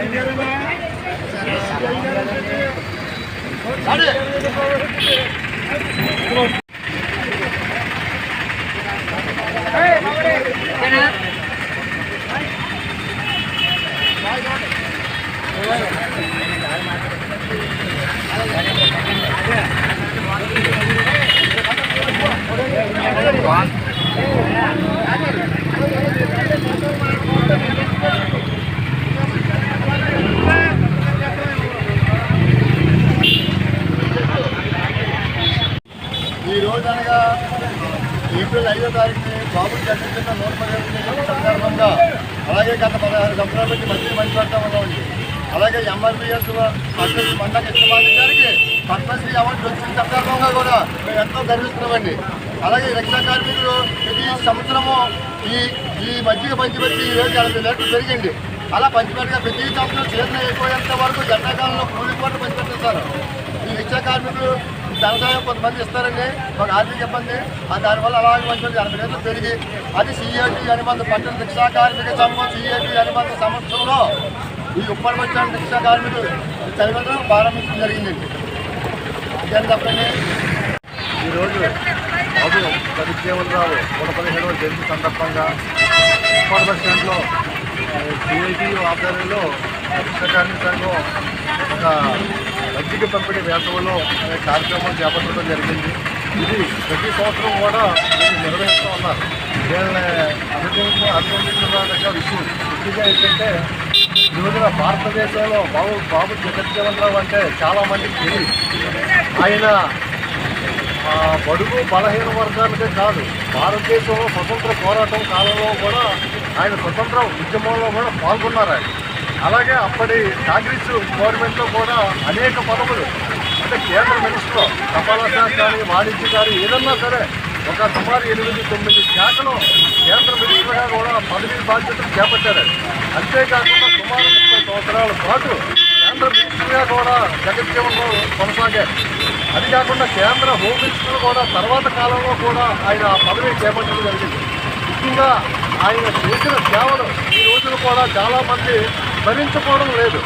ఈ రోజు అనగా ఏప్రిల్ 5వ తారీఖుని బాబు జగన్మోహన్ 115 సందర్భంగా అలాగే గత 16 సంవత్సరాల నుంచి మంచి పెడతా ఉన్నామండి. అలాగే ఎంఆర్పిఎస్ అధ్యక్షుడు మండా కృష్ణమాధవ్ గారికి పద్మశ్రీ అవార్డు వచ్చిన సందర్భంగా కూడా మేము ఎంతో గర్విస్తున్నామండి. అలాగే రిక్షా కార్మికులు ప్రతి సంవత్సరము ఈ మజ్జిగ పంచిపెట్టి ఈరోజు 80 లీటర్లు పెరిగింది. అలా పంచిపెట్టగా ప్రతి సంవత్సరం చేతిలో ఎక్కువైనంత వరకు ఎండాకాలంలో కూలి కూడా పంచిపెట్టేస్తారు. ఈ రిక్షా కార్మికులు ధనసాయం కొంతమంది ఇస్తారండి, మాకు ఆర్థిక ఇబ్బంది. దానివల్ల అలాగే మంచి 80 లీటర్లు పెరిగి అది సిఐటి అనుబంధ పట్టణ రిక్షా కార్మిక సంఘం సిఐటి అనుబంధ సంవత్సరంలో ఈ ఉప్పల్ వచ్చాను రిక్షా కార్మికులు తల్లిదండ్రులు ప్రారంభించడం జరిగిందండి. ఇదేం తప్పండి. ఈరోజు బాబు జగజ్జీవనరావు 115వ జయంతి సందర్భంగా ఉప్పల్ బస్ స్టాండ్లో సిఐటి ఆధ్వర్యంలో రిక్షా కార్మిక సంఘం ఒక మజ్జిగ పంపిణీ వేసవిలో కార్యక్రమం చేపట్టడం జరిగింది. ఇది ప్రతి సంవత్సరం కూడా నిర్వహిస్తూ ఉన్నారు. వీళ్ళని అభినందించదగ్గ విషయం ముఖ్యంగా ఏంటంటే ఈ రోజున భారతదేశంలో బాబు జగజ్జీవనరావు అంటే చాలామందికి తెలియదు. ఆయన బడుగు బలహీన వర్గాలకే కాదు, భారతదేశంలో స్వతంత్ర పోరాటం కాలంలో కూడా ఆయన స్వతంత్ర ఉద్యమంలో కూడా పాల్గొన్నారు ఆయన. అలాగే అప్పటి కాంగ్రెస్ గవర్నమెంట్లో కూడా అనేక పదవులు అంటే కేంద్ర మినిస్టర్ తపాలా శాఖ కానీ వాణిజ్య కానీ ఏదన్నా సరే ఒక సుమారు 8-9 శాఖలు కేంద్ర మినిస్టర్గా కూడా పదవి బాధ్యతలు చేపట్టారు. అంతేకాకుండా సుమారు 30 సంవత్సరాల పాటు కేంద్ర మినిస్టర్గా కూడా జగజ్జీవనరావు కొనసాగారు. అది కాకుండా కేంద్ర హోమ్ మినిస్టర్ కూడా తర్వాత కాలంలో కూడా ఆయన పదవి చేపట్టడం జరిగింది. ముఖ్యంగా ఆయన చేసిన సేవలు ఈ రోజున కూడా చాలామంది భరించుకోవడం లేదు.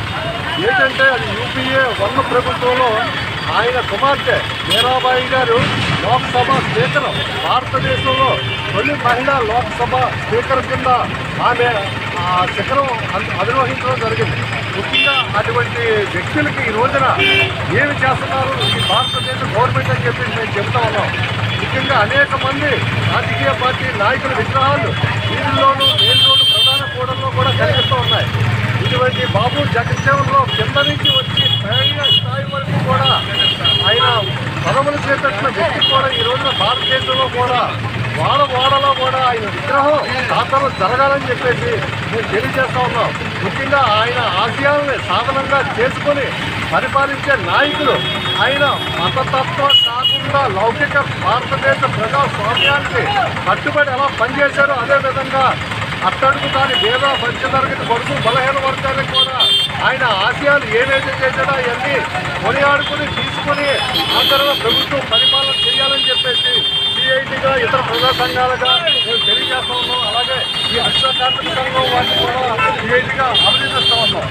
ఏంటంటే అది యూపీఏ 1 ప్రభుత్వంలో ఆయన కుమార్తె మీరాబాయి గారు లోక్సభ స్పీకర్, భారతదేశంలో తొలి మహిళా లోక్సభ స్పీకర్ కింద ఆమె శిఖరం అధిరోహించడం జరిగింది. ముఖ్యంగా అటువంటి వ్యక్తులకి ఈ రోజున ఏమి చేస్తున్నారు ఈ భారతదేశ గవర్నమెంట్ అని చెప్పి మేము చెప్తా ఉన్నాం. ముఖ్యంగా అనేక మంది రాజకీయ పార్టీ నాయకుల విగ్రహాలు వీధుల్లోనూ మేల్లోనూ ప్రధాన కూడల్లో కూడా కనిపిస్తూ ఉన్నాయి. ఇటువంటి బాబు జగజ్జీవనరావు కింద నుంచి వచ్చి పై స్థాయి వరకు కూడా ఆయన పదవులు చేపట్టిన వ్యక్తి కూడా ఈ రోజున భారతదేశంలో కూడా వాడలో కూడా ఆయన విగ్రహం సాధన జరగాలని చెప్పేసి మేము తెలియజేస్తూ ఉన్నాం. ముఖ్యంగా ఆయన ఆశయాలని సాధనంగా చేసుకొని పరిపాలించే నాయకులు ఆయన మతతత్వం కాకుండా లౌకిక భారతదేశ ప్రజాస్వామ్యానికి కట్టుబడి ఎలా పనిచేశారో అదేవిధంగా అట్టడుగు దాని పేద మధ్యతరగతి బడుగు బలహీన వర్గాలకు కూడా ఆయన ఆశయాలు ఏవైతే చేశాడో అవన్నీ కొనియాడుకుని తీసుకుని ఆంధ్ర ప్రభుత్వం పరిపాలన చేయాలని చెప్పేసి సిఐటిగా ఇతర ప్రజా సంఘాలుగా మేము తెలియజేస్తా ఉన్నాం. అలాగే ఈ రిక్షా కార్మిక సంఘం వాటిని కూడా సిఐటిగా అభినందిస్తూ ఉన్నాం.